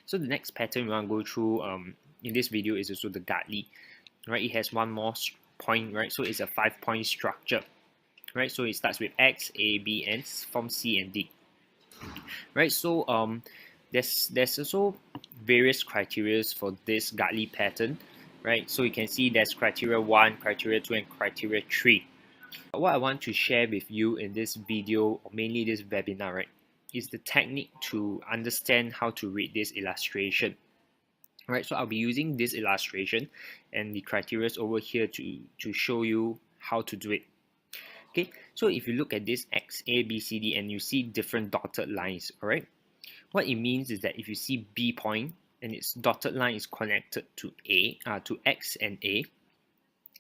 So the next pattern we want to go through in this video is also the Gartley, right? It has one more point, right? So it's a 5-point structure, right? So it starts with X, A, B, and forms C and D, right? So there's also various criteria for this Gartley pattern, right? So you can see there's criteria 1, criteria 2, and criteria 3. What I want to share with you in this video, or mainly this webinar, right, is the technique to understand how to read this illustration. Right, so I'll be using this illustration and the criteria over here to show you how to do it. Okay, so if you look at this X, A, B, C, D, and you see different dotted lines, all right, what it means is that if you see B point and its dotted line is connected to to X and A,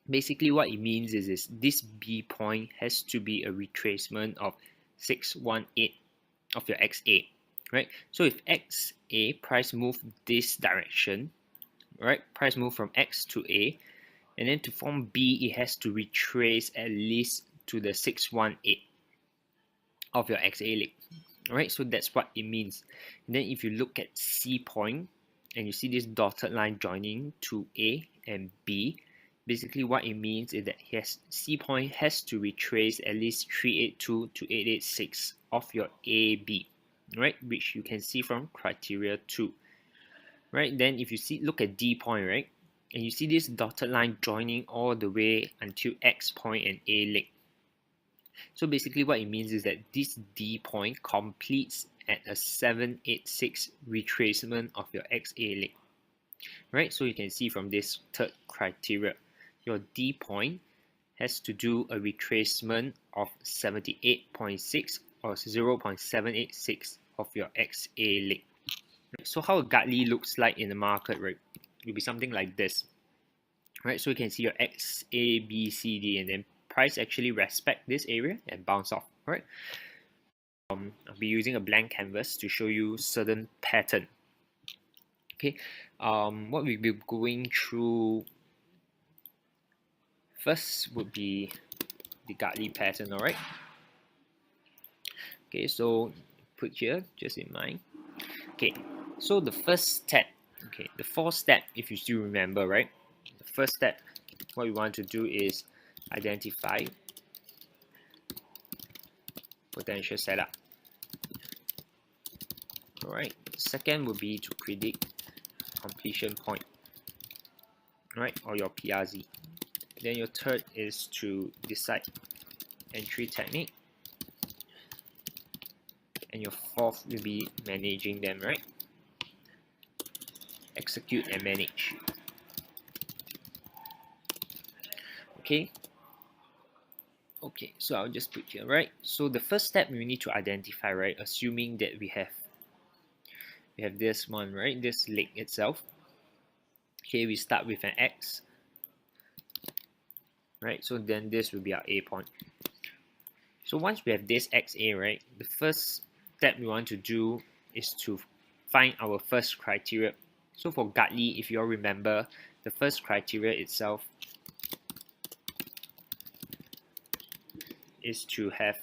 basically what it means is this B point has to be a retracement of 618 of your XA, right? So if XA price move this direction, right, price move from X to A, and then to form B, it has to retrace at least to the 618 of your XA leg. Alright, so that's what it means. And then if you look at C point and you see this dotted line joining to A and B, basically what it means is that C point has to retrace at least 382 to 886 of your AB, right, which you can see from criteria 2. Right, then if you look at D point, right, and you see this dotted line joining all the way until X point and A leg. So basically what it means is that this D point completes at a 786 retracement of your XA leg. Right, so you can see from this third criteria, your D point has to do a retracement of 78.6 or 0.786 of your XA leg. So how a Gartley looks like in the market, right, will be something like this. Right, so you can see your X, A, B, C, D, and then price actually respect this area and bounce off. Right, I'll be using a blank canvas to show you certain pattern. Okay, what we'll be going through first would be the Gartley pattern. All right. Okay, so put here just in mind. Okay, so the first step, okay, the fourth step, if you still remember, right? The first step, what we want to do is identify potential setup. Alright, second would be to predict completion point, right, or your PRZ. Then your third is to decide entry technique, and your fourth will be managing them, right? Execute and manage. Okay, so I'll just put here, right? So the first step we need to identify, right, assuming that we have this one, right, this leg itself. Okay, we start with an X, right? So then this will be our A point. So once we have this XA, right, the first step we want to do is to find our first criteria. So for Gartley, if you all remember, the first criteria itself is to have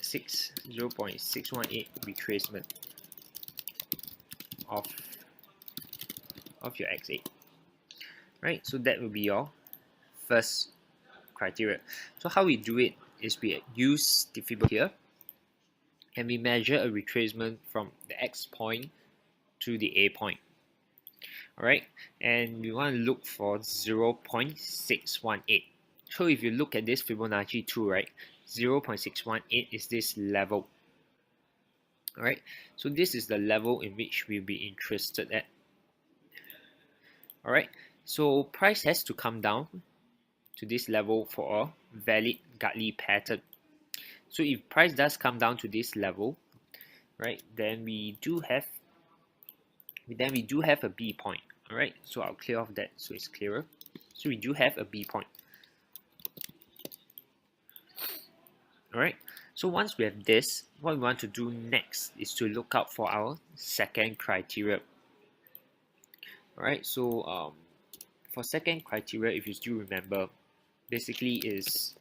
0.618 retracement of your XA, right? So that will be your first criteria. So how we do it is we use the fibber here and we measure a retracement from the X point to the A point. Alright, and we want to look for 0.618. So if you look at this Fibonacci tool, right, 0.618 is this level. Alright, so this is the level in which we'll be interested at. Alright, so price has to come down to this level for a valid Gartley pattern. So if price does come down to this level, right, then we do have a B point. Alright, so I'll clear off that so it's clearer. So we do have a B point. Alright, so once we have this, what we want to do next is to look out for our second criteria. Alright, so for second criteria, if you still remember, basically is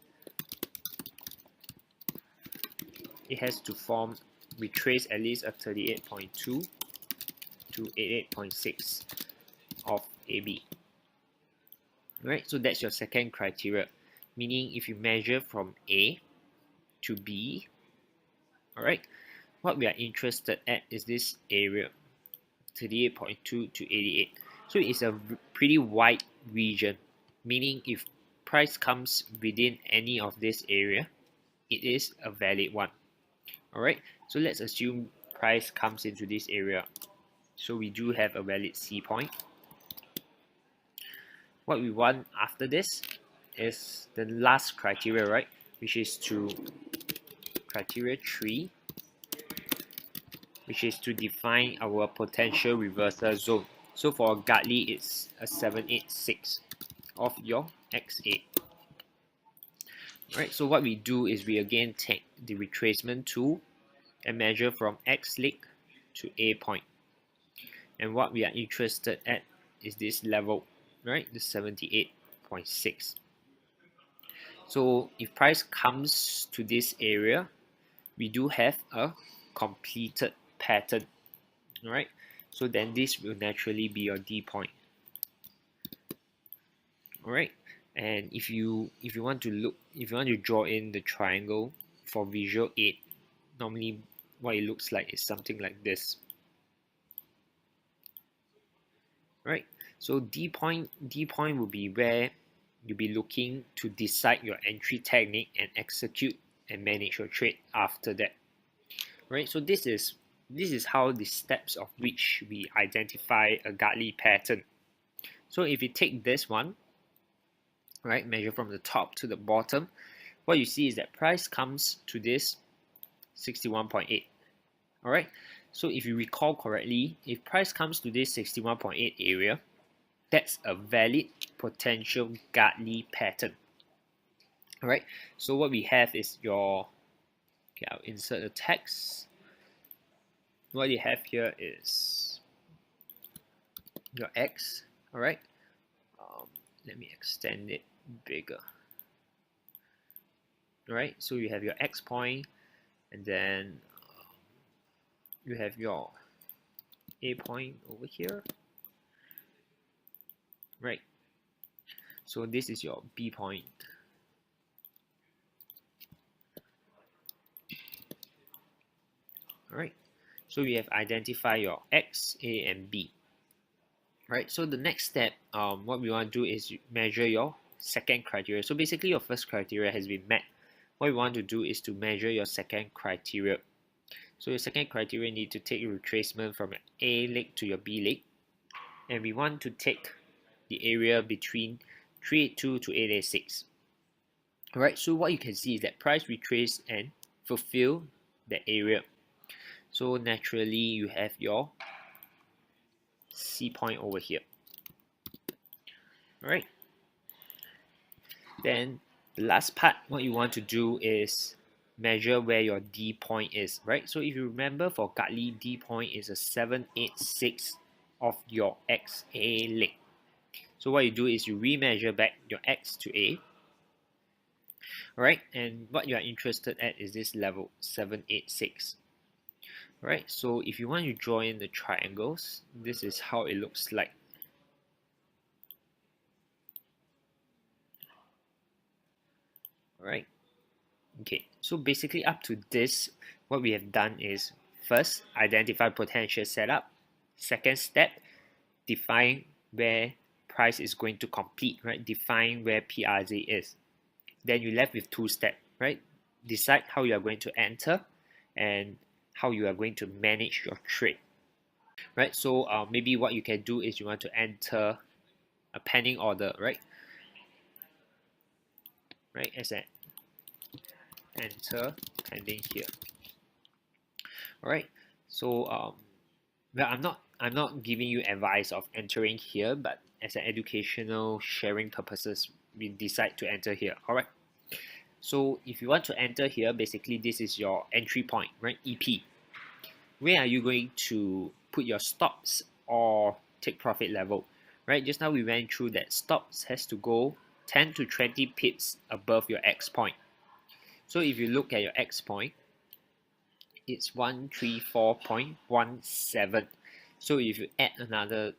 it has to retrace at least a 38.2 to to 88.6 of AB. Right, so that's your second criteria, meaning if you measure from A to B, alright, what we are interested at is this area, 38.2 to 88. So it's a pretty wide region, meaning if price comes within any of this area, it is a valid one. Alright, so let's assume price comes into this area. So we do have a valid C point. What we want after this is the last criteria, right? Which is to criteria 3, which is to define our potential reversal zone. So for Gartley, it's a 786 of your XA. Right, so what we do is we again take the retracement tool and measure from X leg to A point. And what we are interested at is this level, right, the 78.6. So if price comes to this area, we do have a completed pattern, right? So then this will naturally be your D point. Alright, and if you want to draw in the triangle for visual aid, normally what it looks like is something like this. Right, so D point will be where you'll be looking to decide your entry technique and execute and manage your trade after that. Right, so this is how the steps of which we identify a Gartley pattern. So if you take this one, right, measure from the top to the bottom, what you see is that price comes to this 61.8. Alright, so if you recall correctly, if price comes to this 61.8 area, that's a valid potential Gartley pattern. Alright, so what we have is your, okay, I'll insert the text. What you have here is your X. Alright, let me extend it bigger. Alright, so you have your X point, and then you have your A point over here, right? So this is your B point. Alright, so we have identified your X, A, and B. Right, so the next step, what we want to do is measure your second criteria. So basically your first criteria has been met. What we want to do is to measure your second criteria. So your second criteria need to take retracement from your A leg to your B leg, and we want to take the area between 382 to 886. Alright, so what you can see is that price retrace and fulfill the area. So naturally you have your C point over here. Alright, then the last part, what you want to do is measure where your D point is, right? So if you remember, for Gartley, D point is a 786 of your XA leg. So what you do is you remeasure back your X to A. Alright, and what you are interested at is this level, 786. Alright, so if you want to draw in the triangles, this is how it looks like. Alright, okay, so basically up to this, what we have done is first, identify potential setup. Second step, define where price is going to complete, right? Define where PRZ is. Then you're left with two steps, right? Decide how you are going to enter and how you are going to manage your trade, right? So maybe what you can do is you want to enter a pending order, right? Right, as an enter pending here. All right, so well, I'm not giving you advice of entering here, but as an educational sharing purposes, we decide to enter here. All right, so if you want to enter here, basically this is your entry point, right? EP. Where are you going to put your stops or take profit level, right? Just now we went through that stops has to go 10 to 20 pips above your X point. So if you look at your X point, it's 134.17. So if you add another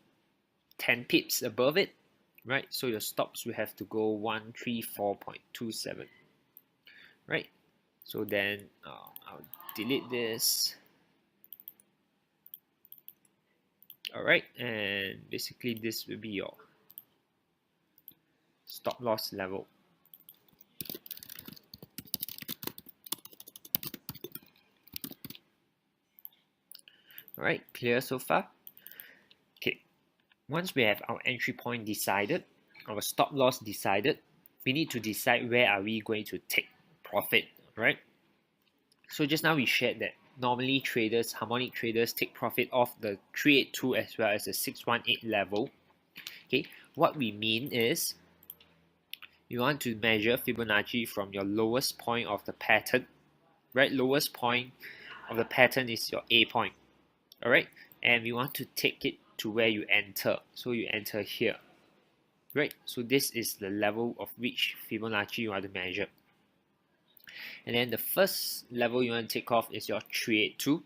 10 pips above it, right, so your stops will have to go 134.27, right? So then I'll delete this. Alright, and basically this will be your stop loss level. Alright, clear so far? Okay, once we have our entry point decided, our stop loss decided, we need to decide where are we going to take profit, right? So just now we shared that normally traders, harmonic traders, take profit off the 382 as well as the 618 level. Okay, what we mean is you want to measure Fibonacci from your lowest point of the pattern, right? Lowest point of the pattern is your A point, all right? And we want to take it to where you enter. So you enter here, right? So this is the level of which Fibonacci you want to measure. And then the first level you want to take off is your 382.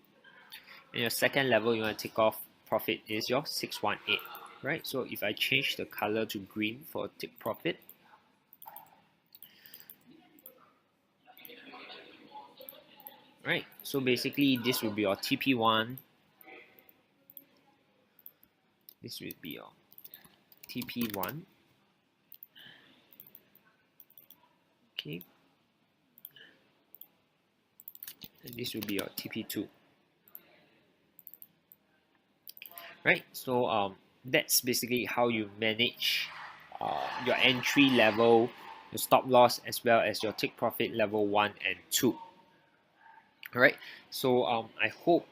And your second level you want to take off profit is your 618, right? So if I change the color to green for take profit, right? So basically this will be your TP1. This will be your TP1. Okay. And this will be your TP2. Right? So that's basically how you manage your entry level, your stop loss, as well as your take profit level 1 and 2. Alright, so I hope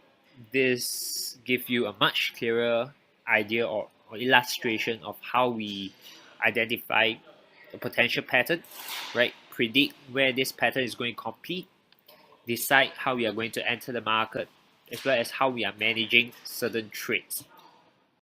this gives you a much clearer idea or illustration of how we identify the potential pattern, right? Predict where this pattern is going to complete, decide how we are going to enter the market, as well as how we are managing certain trades.